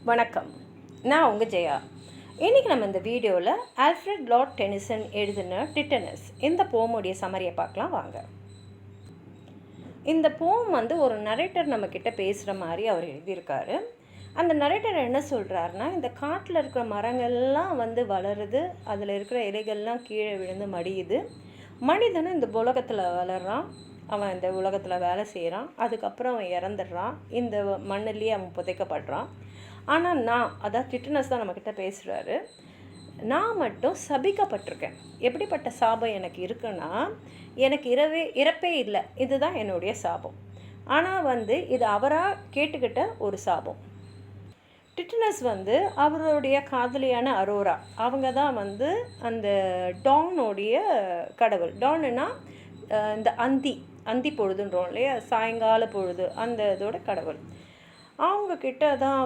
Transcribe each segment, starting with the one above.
வணக்கம். நான் உங்கள் ஜெயா. இன்றைக்கி நம்ம இந்த வீடியோவில் ஆல்ஃப்ரட் லார்ட் டெனிசன் எழுதின டிட்டனஸ் இந்த போமுடைய சமரியை பார்க்கலாம் வாங்க. இந்த போம் ஒரு நரேட்டர் நம்மக்கிட்ட பேசுகிற மாதிரி அவர் எழுதியிருக்காரு. அந்த நரேட்டர் என்ன சொல்கிறாருன்னா, இந்த காட்டில் இருக்கிற மரங்கள்லாம் வளருது, அதில் இருக்கிற இலைகள்லாம் கீழே விழுந்து மடியுது. மனிதனும் இந்த உலகத்தில் வளர்கிறான், அவன் இந்த உலகத்தில் வேலை செய்கிறான், அதுக்கப்புறம் அவன் இறந்துடுறான், இந்த மண்ணிலேயே அவன் புதைக்கப்படுறான். ஆனால் அதாவது டிட்டனஸ் தான் நம்மக்கிட்ட பேசுகிறாரு. நான் மட்டும் சபிக்கப்பட்டிருக்கேன். எப்படிப்பட்ட சாபம் எனக்கு இருக்குன்னா, எனக்கு இறப்பே இல்லை, இதுதான் என்னுடைய சாபம். ஆனால் இது அவராக கேட்டுக்கிட்ட ஒரு சாபம். டிட்டனஸ் அவருடைய காதலியான அரோரா, அவங்க தான் அந்த டானோடைய கடவுள். டானுன்னா இந்த அந்தி பொழுதுன்றோம் இல்லையா, சாயங்கால பொழுது, அந்த இதோட கடவுள். அவங்கக்கிட்ட தான்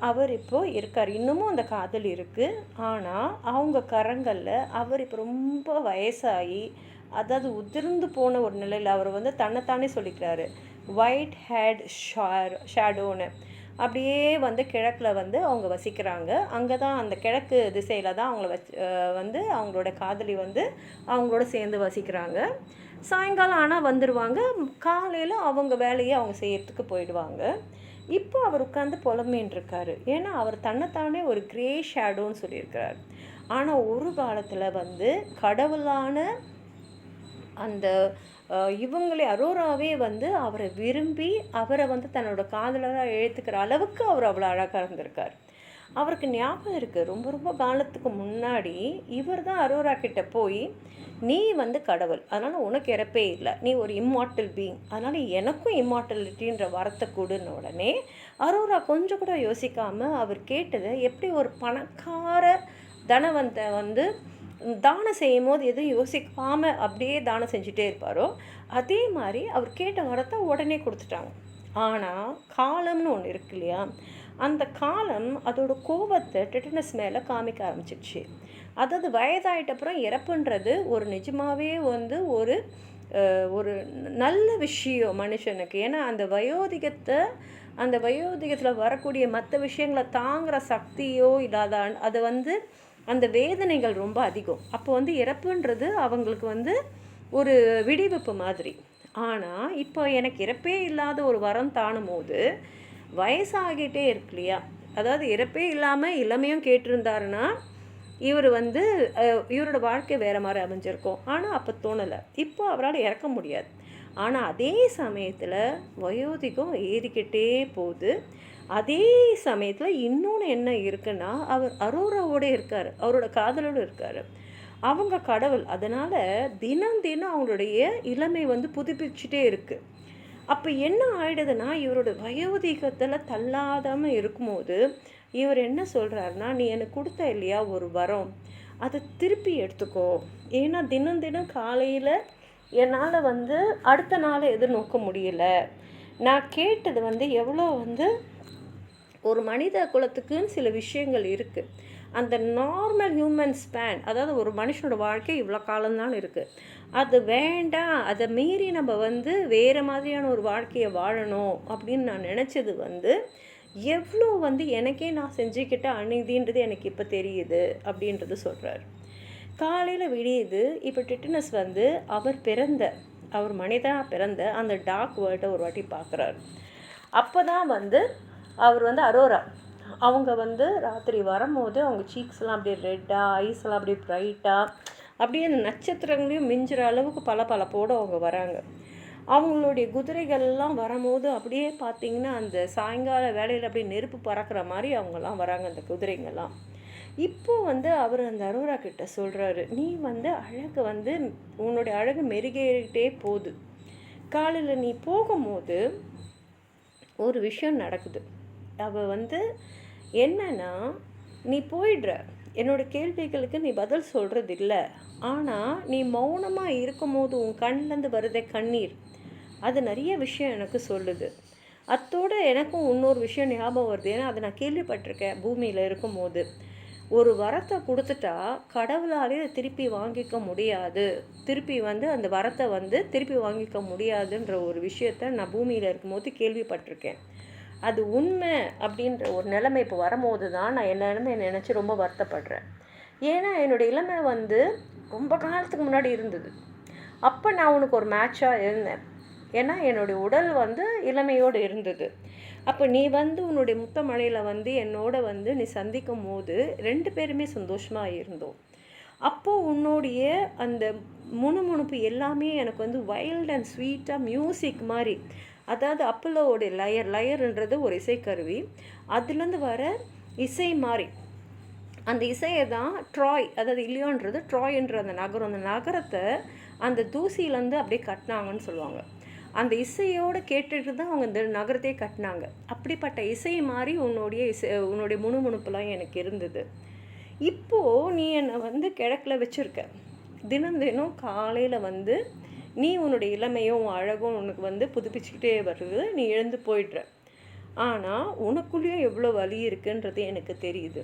அவர் இப்போது இருக்கார். இன்னமும் அந்த காதல் இருக்குது. ஆனால் அவங்க கரங்களில் அவர் இப்போ ரொம்ப வயசாகி, அதாவது உதிர்ந்து போன ஒரு நிலையில் அவர் தன்னைத்தானே சொல்லிக்கிறாரு, ஒயிட் ஹேட் ஷேடோன்னு. அப்படியே கிழக்கில் அவங்க வசிக்கிறாங்க. அங்கே தான் அந்த கிழக்கு திசையில் தான் அவங்கள அவங்களோட காதலி அவங்களோட சேர்ந்து வசிக்கிறாங்க. சாயங்காலம் ஆனால் வந்துடுவாங்க, காலையில் அவங்க வேலையை அவங்க செய்யறதுக்கு போயிடுவாங்க. இப்போ அவர் உட்காந்து புலம்பின்னு இருக்காரு. ஏன்னா அவர் தன்னைத்தானே ஒரு கிரே ஷேடோன்னு சொல்லியிருக்கிறார். ஆனால் ஒரு காலத்தில் கடவுளான அந்த இவங்களே அரோராவே அவரை விரும்பி அவரை தன்னோட காதலராக எழுத்துக்கிற அளவுக்கு அவர் அவ்வளோ அழகாக இருந்திருக்கார். அவருக்கு ஞாபகம் இருக்குது, ரொம்ப ரொம்ப காலத்துக்கு முன்னாடி இவர் தான் அரோரா கிட்ட போய், நீ கடவுள், அதனால் உனக்கு இறப்பே இல்லை, நீ ஒரு இம்மார்ட்டல் பீயிங், அதனால் எனக்கும் இம்மார்ட்டலிட்டின்ற வரத்தை கொடுன உடனே அரோரா கொஞ்சம் கூட யோசிக்காமல் அவர் கேட்டதை எப்படி ஒரு பணக்கார தனவந்த தானம் செய்யும் போது எதுவும் யோசிக்காமல் அப்படியே தானம் செஞ்சுட்டே இருப்பாரோ, அதே மாதிரி அவர் கேட்ட வரத்தை உடனே கொடுத்துட்டாங்க. ஆனால் காலம்னு ஒன்று இருக்கு இல்லையா, அந்த காலம் அதோட கோபத்தை டிட்டனஸ் மேலே காமிக்க ஆரம்பிச்சிடுச்சு. அதாவது வயதாயிட்டப்புறம் இறப்புன்றது ஒரு நிஜமாகவே ஒரு ஒரு நல்ல விஷயம் மனுஷனுக்கு. ஏன்னா அந்த வயோதிகத்தில் வரக்கூடிய மற்ற விஷயங்களை தாங்குகிற சக்தியோ இல்லாத அது அந்த வேதனைகள் ரொம்ப அதிகம். அப்போ இறப்புன்றது அவங்களுக்கு ஒரு விடிவெப்பு மாதிரி. ஆனால் இப்போ எனக்கு இறப்பே இல்லாத ஒரு வரம் தாணும் போது வயசாகிட்டே இருக்கு இல்லையா, அதாவது இறப்பே இல்லாமல் இளமையும் கேட்டிருந்தாருன்னா இவர் இவரோட வாழ்க்கை வேறு மாதிரி அமைஞ்சிருக்கும். ஆனால் அப்போ தோணலை, இப்போ அவரால் இறக்க முடியாது. ஆனால் அதே சமயத்தில் வயோதிகம் ஏறிக்கிட்டே போகுது. அதே சமயத்தில் இன்னொன்று என்ன இருக்குன்னா, அவர் அரோராவோடு இருக்கார், அவரோட காதலோடு இருக்கார், அவங்க கடவுள். அதனால் தினம் தினம் அவங்களுடைய இளமை புதுப்பிச்சுட்டே இருக்குது. அப்போ என்ன ஆயிடுதுன்னா, இவரோட வயோதிகத்தில் தள்ளாதாமல் இருக்கும்போது இவர் என்ன சொல்கிறாருன்னா, நீ எனக்கு கொடுத்த இல்லையா ஒரு வரம், அதை திருப்பி எடுத்துக்கோ. ஏன்னா தினம் தினம் காலையில் என்னால் அடுத்த நாளை எதிர்நோக்க முடியல. நான் கேட்டது எவ்வளோ ஒரு மனித குலத்துக்குன்னு சில விஷயங்கள் இருக்குது. அந்த நார்மல் ஹியூமன் ஸ்பேன், அதாவது ஒரு மனுஷனோட வாழ்க்கை இவ்வளோ காலம்தான் இருக்குது, அது வேண்டாம், அதை மீறி நம்ம வேறு மாதிரியான ஒரு வாழ்க்கையை வாழணும் அப்படின்னு நான் நினச்சது எவ்வளோ எனக்கே நான் செஞ்சுக்கிட்ட அநீதின்றது எனக்கு இப்போ தெரியுது அப்படின்றது சொல்கிறார். காலையில் விடியுது. இப்போ டிட்டனஸ் அவர் மனிதனாக பிறந்த அந்த டார்க் வேர்ல்டை ஒரு வாட்டி பார்க்குறாரு. அப்போ தான் அவர் அரோரா அவங்க ராத்திரி வரும்போது அவங்க சீக்ஸ்லாம் அப்படியே ரெட்டாக, ஐஸ்லாம் அப்படியே ப்ரைட்டாக, அப்படியே அந்த நட்சத்திரங்களையும் மிஞ்சுற அளவுக்கு பல அவங்க வராங்க. அவங்களுடைய குதிரைகள்லாம் வரும்போது அப்படியே பார்த்திங்கன்னா அந்த சாயங்கால வேலையில் அப்படியே நெருப்பு பறக்கிற மாதிரி அவங்கெல்லாம் வராங்க, அந்த குதிரைங்கள்லாம். இப்போது அவர் அந்த அரோரா கிட்ட சொல்கிறாரு, நீ அழகு உன்னுடைய அழகு மெருகேறிட்டே போகுது. காலையில் நீ போகும்போது ஒரு விஷயம் நடக்குது. அவள் என்னன்னா, நீ போயிடுற, என்னோடய கேள்விகளுக்கு நீ பதில் சொல்கிறது இல்லை, ஆனால் நீ மௌனமாக இருக்கும்போது உன் கண்ணிலேருந்து வருதே கண்ணீர், அது நிறைய விஷயம் எனக்கு சொல்லுது. அத்தோடு எனக்கும் இன்னொரு விஷயம் ஞாபகம் வருது. ஏன்னா அதை நான் கேள்விப்பட்டிருக்கேன். பூமியில் இருக்கும்போது ஒரு வரத்தை கொடுத்துட்டா கடவுளாலே திருப்பி வாங்கிக்க முடியாது, திருப்பி அந்த வரத்தை திருப்பி வாங்கிக்க முடியாதுன்ற ஒரு விஷயத்த நான் பூமியில் இருக்கும்போது கேள்விப்பட்டிருக்கேன். அது உண்மை அப்படின்ற ஒரு நிலைமை இப்போ வரும்போது தான் நான் என்னன்னு நினச்சி ரொம்ப வருத்தப்படுறேன். ஏன்னா என்னோடய இளமை வந்து ரொம்ப காலத்துக்கு முன்னாடி இருந்தது. அப்போ நான் உனக்கு ஒரு மேட்சாக இருந்தேன். ஏன்னா என்னுடைய உடல் வந்து இளமையோடு இருந்தது. அப்போ நீ வந்து உன்னுடைய முத்த மழையில் வந்து என்னோட வந்து நீ சந்திக்கும் போது 2 பேருமே சந்தோஷமாக இருந்தோம். அப்போது உன்னுடைய அந்த முணுமுணுப்பு எல்லாமே எனக்கு வந்து வைல்ட் அண்ட் ஸ்வீட்டாக மியூசிக் மாதிரி, அதாவது அப்பல்லோடைய லயர்ன்றது ஒரு இசைக்கருவி, அதுலேருந்து வர இசை மாதிரி, அந்த இசையை தான் ட்ராய், அதாவது இல்லையோன்றது ட்ராய்ன்ற அந்த நகரத்தை அந்த தூசியிலேருந்து அப்படியே கட்டினாங்கன்னு சொல்லுவாங்க. அந்த இசையோடு கேட்டுட்டு தான் அவங்க இந்த நகரத்தையே கட்டினாங்க. அப்படிப்பட்ட இசை மாதிரி உன்னுடைய முணுமுணுப்புலாம் எனக்கு இருந்தது. இப்போது நீ என்னை வந்து கிழக்கில் வச்சுருக்க. தினம் தினம் காலையில் வந்து நீ உன்னுடைய இளமையும் அழகும் உனக்கு வந்து புதுப்பிச்சுக்கிட்டே வருது, நீ எழுந்து போயிடுற. ஆனால் உனக்குள்ளேயும் எவ்வளோ வலி இருக்குன்றது எனக்கு தெரியுது.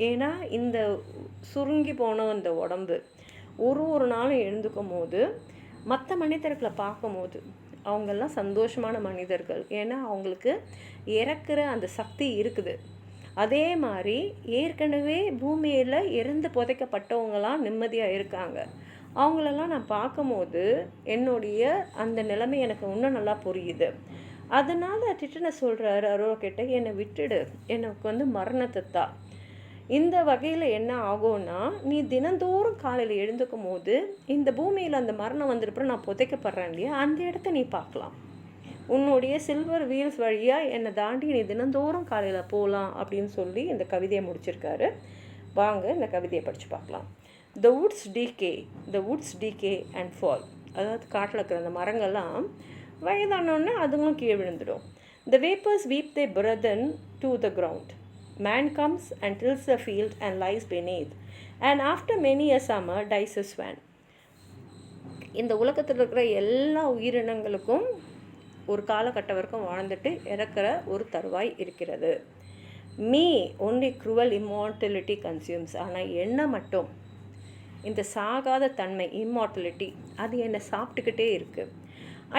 ஏன்னா இந்த சுருங்கி போன அந்த உடம்பு ஒரு நாளும் எழுந்துக்கும் போது மற்ற மனிதர்களை பார்க்கும்போது அவங்கெல்லாம் சந்தோஷமான மனிதர்கள். ஏன்னா அவங்களுக்கு இறக்குற அந்த சக்தி இருக்குது. அதே மாதிரி ஏற்கனவே பூமியில் இறந்து புதைக்கப்பட்டவங்களாம் நிம்மதியாக இருக்காங்க. அவங்களெல்லாம் நான் பார்க்கும்போது என்னுடைய அந்த நிலைமை எனக்கு இன்னும் நல்லா புரியுது. அதனால் டிட்டனஸ் சொல்கிறாரு அரோரா கிட்ட, என்னை விட்டுடு, எனக்கு வந்து மரணத்தை தான். இந்த வகையில் என்ன ஆகும்னா, நீ தினந்தோறும் காலையில் எழுந்துக்கும் போது இந்த பூமியில் அந்த மரணம் வந்திருப்ப நான் புதைக்கப்படுறேன் இல்லையா, அந்த இடத்த நீ பார்க்கலாம். உன்னுடைய சில்வர் வீல்ஸ் வழியாக என்னை தாண்டி நீ தினந்தோறும் காலையில் போகலாம் அப்படின்னு சொல்லி இந்த கவிதையை முடிச்சிருக்காரு. வாங்க இந்த கவிதையை படித்து பார்க்கலாம். The woods decay and fall. அதாவது காட்டில் இருக்கிற அந்த மரங்கள்லாம் வயதானோடனே அதுங்களும் கீழே விழுந்துடும். The vapors weep their burden to the ground. Man comes and tills the field and lies beneath. And after many a summer dies a swan. இந்த உலகத்தில் இருக்கிற எல்லா உயிரினங்களுக்கும் ஒரு காலகட்டம் வரைக்கும் வாழ்ந்துட்டு இறக்கிற ஒரு தருவாய் இருக்கிறது. Me only cruel immortality consumes. ஆனால் என்ன மட்டும் இந்த சாகாத தன்மை இம்மார்டலிட்டி அது என்னை சாப்பிட்டுக்கிட்டே இருக்குது.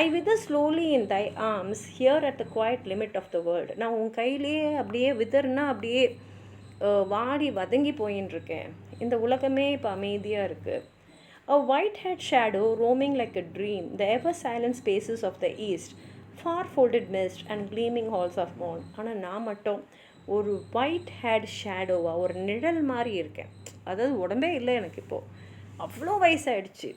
I wither slowly in thy arms here at the quiet limit of the world. நான் உன் கையிலேயே அப்படியே விதர்னா அப்படியே வாடி வதங்கி போயின்னு இருக்கேன். இந்த உலகமே இப்போ அமைதியாக இருக்குது. A white-haired shadow roaming like a dream, the ever-silent spaces of the east, far-folded mist and gleaming halls of morn. ஆனால் நான் மட்டும் ஒரு white-haired ஷேடோவாக ஒரு நிழல் மாதிரி இருக்கேன். அதாவது உடம்பே இல்லை எனக்கு இப்போது, அவ்வளோ வயசாகிடுச்சு.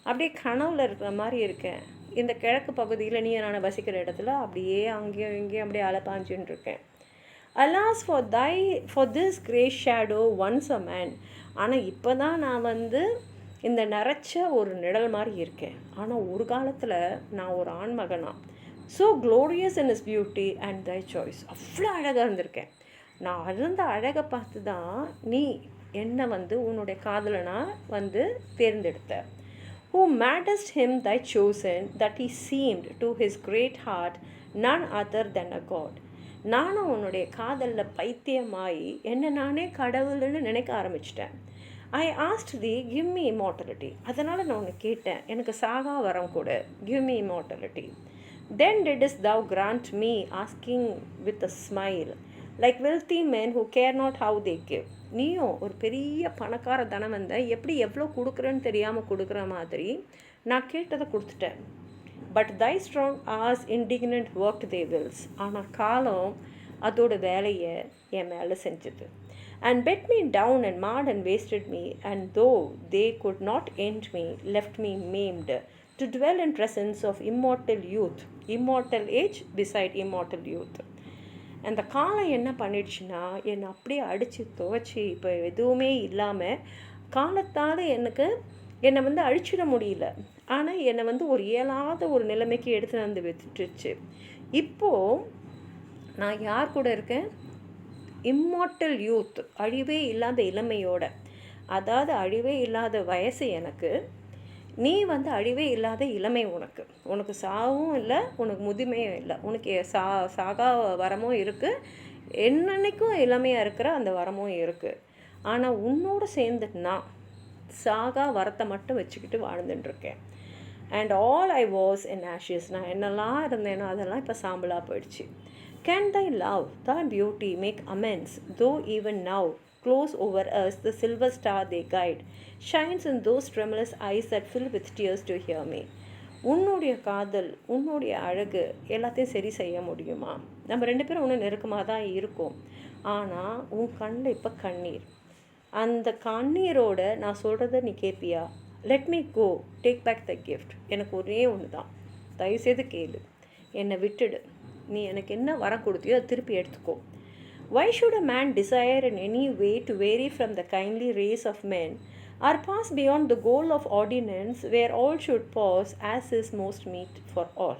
அப்படியே கனவில் இருக்கிற மாதிரி இருக்கேன். இந்த கிழக்கு பகுதியில் நீ நான் வசிக்கிற இடத்துல அப்படியே அங்கேயும் இங்கேயும் அப்படியே அலைப்பாஞ்சின்னு இருக்கேன். Alas for this grey shadow once a man. ஆனால் இப்போ தான் நான் வந்து இந்த நரைச்ச ஒரு நிழல் மாதிரி இருக்கேன். ஆனால் ஒரு காலத்தில் நான் ஒரு ஆண்மகனா. So glorious in his beauty and thy choice. அவ்வளோ அழகாக இருந்திருக்கேன். நான் இருந்த அழகை பார்த்து தான் நீ என்னை வந்து உன்னுடைய காதலனா வந்து தேர்ந்தெடுத்த. Who madest him thy chosen, that he seemed to his great heart none other than a god. நானும் உன்னுடைய காதலில் பைத்தியமாகி என்னை நானே கடவுள்னு நினைக்க ஆரம்பிச்சிட்டேன். I asked thee, give me immortality. அதனால் நான் உன்னை கேட்டேன், எனக்கு சாகா வரம் கூட, give me immortality. Then didst thou grant me, asking with a smile, like wealthy men who care not how they give. நீயும் ஒரு பெரிய பணக்கார தனம் வந்த எப்படி எவ்வளோ கொடுக்குறேன்னு தெரியாமல் கொடுக்குற மாதிரி நான் கேட்டதை கொடுத்துட்டேன். But thy strong hours indignant work their wills. ஆனால் காலம் அதோட வேலையை என் மேலே செஞ்சது. And bet me down and marred and wasted me, and though they could not end me, left me maimed, to dwell in presence of immortal youth, immortal age beside immortal youth. அந்த காலம் என்ன பண்ணிடுச்சுன்னா என்னை அப்படியே அடித்து துவைச்சி இப்போ எதுவுமே இல்லாமல் காலத்தால் என்னை வந்து அழிச்சிட முடியல. ஆனால் என்னை வந்து ஒரு இயலாத ஒரு நிலைமைக்கு எடுத்து வந்து விட்டுருச்சு. இப்போது நான் யார் கூட இருக்கேன்? இம்மார்ட்டல் யூத், அழிவே இல்லாத இளமையோட. அதாவது அழிவே இல்லாத வயசு எனக்கு, நீ வந்து அழிவே இல்லாத இளமை. உனக்கு சாவும் இல்லை, உனக்கு முதுமையும் இல்லை, உனக்கு சாகா வரமும் இருக்குது, என்னன்னைக்கும் இளமையாக இருக்கிற அந்த வரமும் இருக்குது. ஆனால் உன்னோடு சேர்ந்து நான் சாகா வரத்தை மட்டும் வச்சுக்கிட்டு வாழ்ந்துட்டுருக்கேன். And all I was in ashes. நான் என்னெல்லாம் இருந்தேனோ அதெல்லாம் இப்போ சாம்பலாக போயிடுச்சு. Can thy love, thy beauty make amends, though even now close over us the silver star they guide shines in those tremulous eyes that fill with tears to hear me. உன்னுடைய காதல், உன்னுடைய அழகு எல்லாத்தையும் சரி செய்ய முடியுமா? நம்ம ரெண்டு பேரும் ஒன்று நெருக்கமாக தான் இருக்கோம். ஆனால் உன் கண்ணில் இப்போ கண்ணீர். அந்த கண்ணீரோட நான் சொல்கிறத நீ கேட்பியா? Let me go, take back the gift. எனக்கு ஒரே ஒன்று தான், தயவுசெய்து கேளு, என்னை விட்டுடு. நீ எனக்கு என்ன வரம் கொடுத்தியோ அதை திருப்பி எடுத்துக்கோ. Why should a man desire in any way to vary from the kindly race of men or pass beyond the goal of ordinance where all should pause as is most meet for all?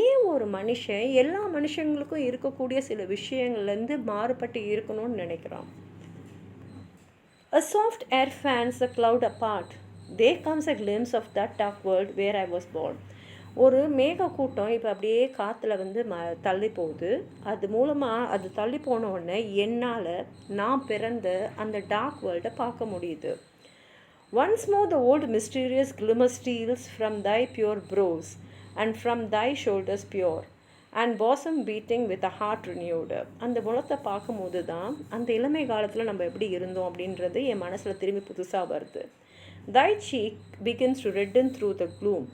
ஏன் ஒரு மனுஷன் எல்லா மனுஷங்களுக்கும் இருக்கக்கூடிய சில விஷயங்கள்லேருந்து மாறுபட்டு இருக்கணும்னு நினைக்கிறான்? A soft air fans the cloud apart. There comes a glimpse of that dark world where I was born. ஒரு மேகக்கூட்டம் இப்போ அப்படியே காற்றுல வந்து தள்ளி போகுது. அது மூலமாக அது தள்ளி போன உடனே என்னால் நான் பிறந்த அந்த டார்க் வேர்ல்டை பார்க்க முடியுது. Once more the old mysterious glimmer steals from thy pure brows and from thy shoulders pure and bosom beating with a heart renewed. அந்த முகத்தை பார்க்கும்போது தான் அந்த இளமை காலத்தில் நம்ம எப்படி இருந்தோம் அப்படின்றது என் மனசில் திரும்பி புதுசாக வருது. Thy cheek begins to redden through the gloom.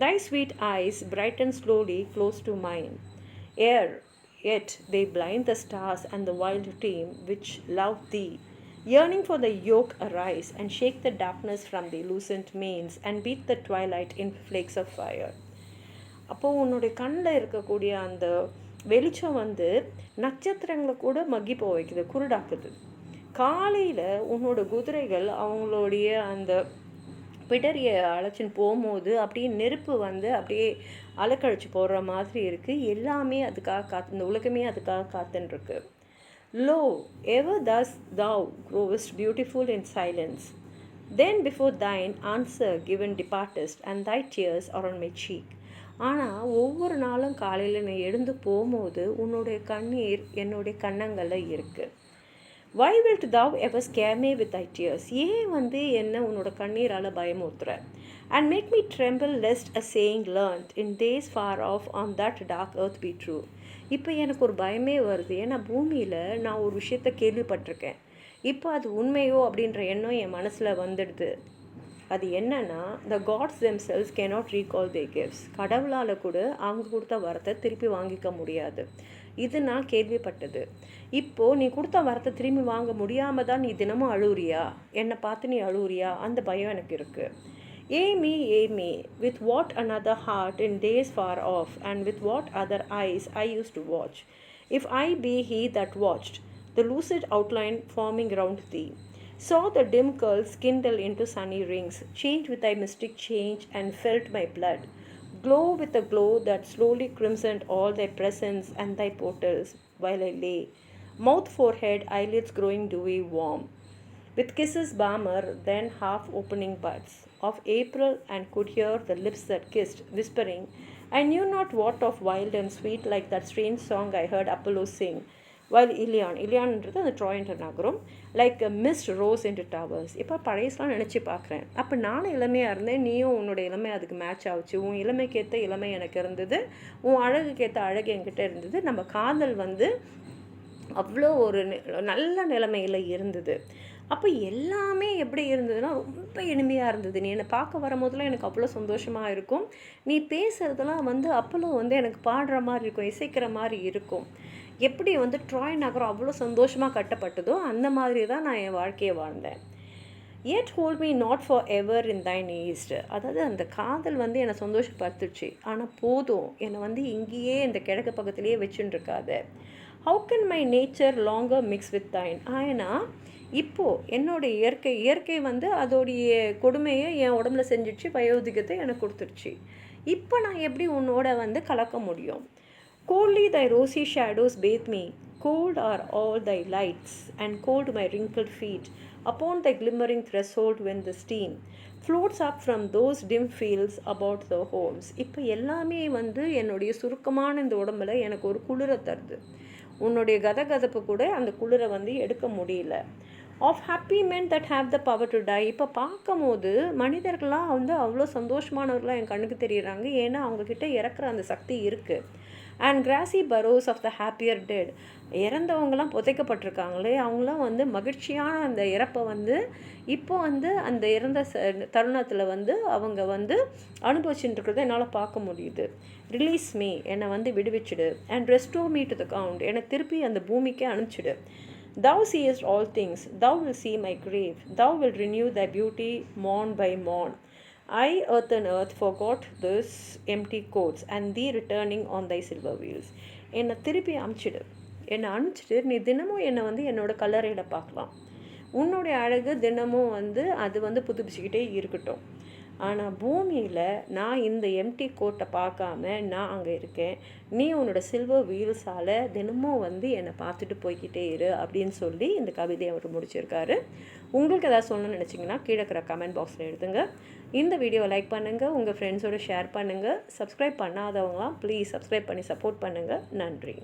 Thy sweet eyes brighten slowly close to mine. Yet they blind the stars and the wild team which love thee. Yearning for the yoke arise and shake the darkness from the loosened manes and beat the twilight in flakes of fire. அப்போது உன்னுடைய கண்ணில் இருக்கக்கூடிய அந்த வெளிச்சம் வந்து நட்சத்திரங்களை கூட மக்கி போக வைக்குது, குருடாக்குது. காலையில் உன்னோட குதிரைகள் அவங்களுடைய அந்த பிடரியை அழைச்சின்னு போகும்போது அப்படியே நெருப்பு வந்து அப்படியே அலக்கழிச்சு போடுற மாதிரி இருக்குது. எல்லாமே அதுக்காக இந்த உலகமே அதுக்காக காத்துன்ருக்கு. Lo, ever thus thou growest beautiful in silence. Then before thine answer given departest, and thy tears are on my cheek. ஆனால் ஒவ்வொரு நாளும் காலையில் நீ எழுந்து போகும்போது உன்னுடைய கண்ணீர் என்னுடைய கன்னங்களில் இருக்குது. Why wilt thou ever scare me with thy tears? ஏன் வந்து என்ன உன்னோட கண்ணீரால் பயமுறுத்துற? And make me tremble lest a saying learnt in days far off on that dark earth be true. இப்போ எனக்கு ஒரு பயமே வருது. ஏன்னா பூமியில் நான் ஒரு விஷயத்த கேள்விப்பட்டிருக்கேன். இப்போ அது உண்மையோ அப்படின்ற எண்ணம் என் மனசில் வந்துடுது. அது என்னன்னா, the gods themselves cannot recall their gifts. கடவுளால் கூட அவங்க கொடுத்த வரத்தை திருப்பி வாங்கிக்க முடியாது. இது நான் கேள்விப்பட்டது. இப்போது நீ கொடுத்த வரத்தை திரும்பி வாங்க முடியாமல் தான் நீ தினமும் அழுவுறியா? என்னை பார்த்து நீ அழுவுறியா? அந்த பயம் எனக்கு இருக்குது. Amy, with what another heart in days far off, and with what other eyes I used to watch, if I be he that watched, the lucid outline forming round thee, saw the dim curls kindle into sunny rings, change with thy mystic change, and felt my blood glow with a glow that slowly crimsoned all thy presence and thy portals, while I lay, mouth, forehead, eyelids growing dewy warm, with kisses balmer, then half opening buds of April, and could hear the lips that kissed, whispering, I knew not what of wild and sweet, like that strange song I heard Apollo sing, while Ilianன்றது அந்த ட்ராயின்ட் நகரம், like missed rose into towers. இப்போ பழையசெலாம் நினச்சி பார்க்குறேன். அப்போ நானும் இளமையாக இருந்தேன், நீயும் உன்னோட இளமை அதுக்கு மேட்ச் ஆச்சு. உன் இளமைக்கேற்ற இளமை எனக்கு இருந்தது, உன் அழகுக்கேற்ற அழகு என்கிட்ட இருந்தது. நம்ம காதல் வந்து அவ்வளோ ஒரு நல்ல நிலைமையில் இருந்தது. அப்போ எல்லாமே எப்படி இருந்ததுன்னா ரொம்ப இனிமையாக இருந்தது. நீ என்னை பார்க்க வரும்போதெல்லாம் எனக்கு அவ்வளோ சந்தோஷமாக இருக்கும். நீ பேசுகிறதெல்லாம் வந்து அப்போலோ வந்து எனக்கு பாடுற மாதிரி இருக்கும், இசைக்கிற மாதிரி இருக்கும். எப்படி வந்து ட்ராய் நகரம் அவ்வளோ சந்தோஷமாக கட்டப்பட்டதோ அந்த மாதிரி தான் நான் என் வாழ்க்கையை வாழ்ந்தேன். Yet hold me not for ever in thine east. அதாவது அந்த காதல் வந்து என்னை சந்தோஷப்படுத்துச்சு. ஆனால் போதும், என்னை வந்து இங்கேயே இந்த கிழக்கு பக்கத்துலேயே வச்சுன்னு இருக்காத. How can my nature longer mix with thine? ஆனா இப்போது என்னோடய இயற்கை வந்து அதோடைய கொடுமையை என் உடம்புல செஞ்சிடுச்சு, வயோதிகத்தை எனக்கு கொடுத்துருச்சு. இப்போ நான் எப்படி உன்னோட வந்து கலக்க முடியும்? Coldly thy rosy shadows bathe me, cold are all thy lights, and cold my wrinkled feet upon thy glimmering threshold when the steam floats up from those dim fields about the homes. இப்போ எல்லாமே வந்து என்னுடைய சுருக்கமான இந்த உடம்புல எனக்கு ஒரு குளிரை தருது. உன்னுடைய கதகதப்பு கூட அந்த குளிரை வந்து எடுக்க முடியல. Of happy men that have the power to die. இப்போ பார்க்கும் போது மனிதர்கள்லாம் வந்து அவ்வளோ சந்தோஷமானவர்களாக என் கண்ணுக்கு தெரியுறாங்க. ஏன்னா அவங்கக்கிட்ட இறக்குற அந்த சக்தி இருக்குது. And grassy barrows of the happier dead. இறந்தவங்களாம் புதைக்கப்பட்டிருக்காங்களே, அவங்களாம் வந்து மகிழ்ச்சியான அந்த இறப்பை வந்து இப்போ வந்து அந்த இறந்த தருணத்தில் வந்து அவங்க வந்து அனுபவிச்சுட்டு இருக்கிறத என்னால் பார்க்க முடியுது. ரிலீஸ் மீ, என்னை வந்து விடுவிச்சிடு. And restore me to the ground, என்னை திருப்பி அந்த பூமிக்கே அனுப்பிச்சிடு. Thou seest all things, thou will see my grave, thou will renew thy beauty morn by morn. I, earth and earth, forgot this empty courts, and thee returning on thy silver wheels. என்னை திருப்பி அனுப்பிச்சிடு. என்னை அனுப்பிச்சிட்டு நீ தினமும் என்னை வந்து என்னோடய கல்லறையில் பார்க்கலாம். உன்னுடைய அழகு தினமும் வந்து அது வந்து புதுப்பிச்சுக்கிட்டே இருக்கட்டும். ஆனால் பூமியில் நான் இந்த எம்டி கோட்டை பார்க்காம நான் அங்கே இருக்கேன். நீ உன்னோட சில்வர் வீல்ஸால் தினமும் வந்து என்னை பார்த்துட்டு போய்கிட்டே இரு அப்படின்னு சொல்லி இந்த கவிதையை அவர் முடிச்சிருக்காரு. உங்களுக்கு எதாவது சொல்லணும்னு நினச்சிங்கன்னா கீழே இருக்கிற கமெண்ட் பாக்ஸில் எழுதுங்க. இந்த வீடியோவை லைக் பண்ணுங்கள், உங்கள் ஃப்ரெண்ட்ஸோடு ஷேர் பண்ணுங்கள். சப்ஸ்கிரைப் பண்ணாதவங்களாம் ப்ளீஸ் சப்ஸ்கிரைப் பண்ணி சப்போர்ட் பண்ணுங்கள். நன்றி.